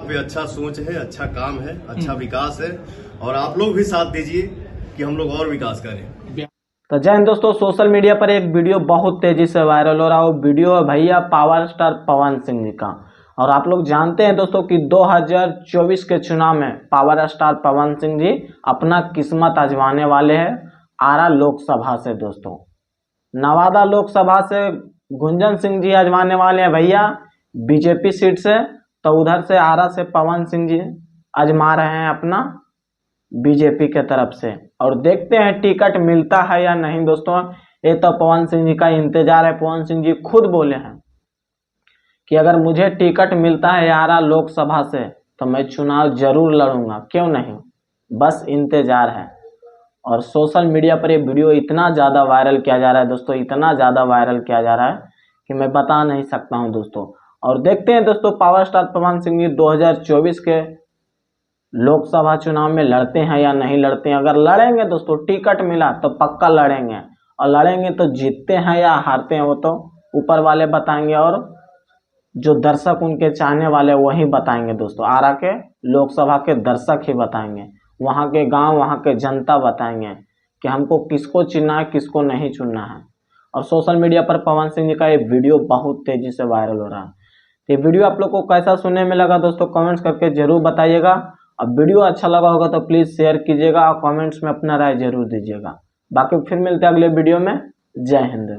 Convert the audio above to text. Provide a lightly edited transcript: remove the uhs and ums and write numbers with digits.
पे अच्छा सोच है, अच्छा काम है, अच्छा विकास है और आप लोग भी साथ दीजिए कि हम लोग और विकास करें। तो जय हिंद दोस्तों, सोशल मीडिया पर एक वीडियो बहुत तेजी से वायरल हो रहा है। वो वीडियो है भैया पावर स्टार पवन सिंह जी का। और आप लोग जानते हैं दोस्तों कि 2024 के चुनाव में पावर स्टार पवन सिंह जी अपना किस्मत आजमाने वाले हैं आरा लोकसभा से। दोस्तों नवादा लोकसभा से गुंजन सिंह जी आजमाने वाले हैं भैया बीजेपी सीट से। तो उधर से आरा से पवन सिंह जी आजमा रहे हैं अपना बीजेपी के तरफ से। और देखते हैं टिकट मिलता है या नहीं। दोस्तों ये तो पवन सिंह जी का इंतजार है। पवन सिंह जी खुद बोले हैं कि अगर मुझे टिकट मिलता है आरा लोकसभा से तो मैं चुनाव जरूर लड़ूंगा, क्यों नहीं, बस इंतजार है। और सोशल मीडिया पर ये वीडियो इतना ज़्यादा वायरल किया जा रहा है दोस्तों, इतना ज़्यादा वायरल किया जा रहा है कि मैं बता नहीं सकता हूं दोस्तों। और देखते हैं दोस्तों पावर स्टार पवन सिंह जी 2024 के लोकसभा चुनाव में लड़ते हैं या नहीं लड़ते हैं। अगर लड़ेंगे दोस्तों, टिकट मिला तो पक्का लड़ेंगे, और लड़ेंगे तो जीतते हैं या हारते हैं वो तो ऊपर वाले बताएंगे और जो दर्शक उनके चाहने वाले वही बताएंगे। दोस्तों आरा के लोकसभा के दर्शक ही बताएंगे, वहाँ के गांव वहाँ के जनता बताएंगे कि हमको किसको चुनना है किसको नहीं चुनना है। और सोशल मीडिया पर पवन सिंह जी का ये वीडियो बहुत तेजी से वायरल हो रहा है। तो ये वीडियो आप लोग को कैसा सुनने में लगा दोस्तों, कमेंट्स करके जरूर बताइएगा। अब वीडियो अच्छा लगा होगा तो प्लीज़ शेयर कीजिएगा और कमेंट्स में अपना राय जरूर दीजिएगा। बाकी फिर मिलते हैं अगले वीडियो में। जय हिंद।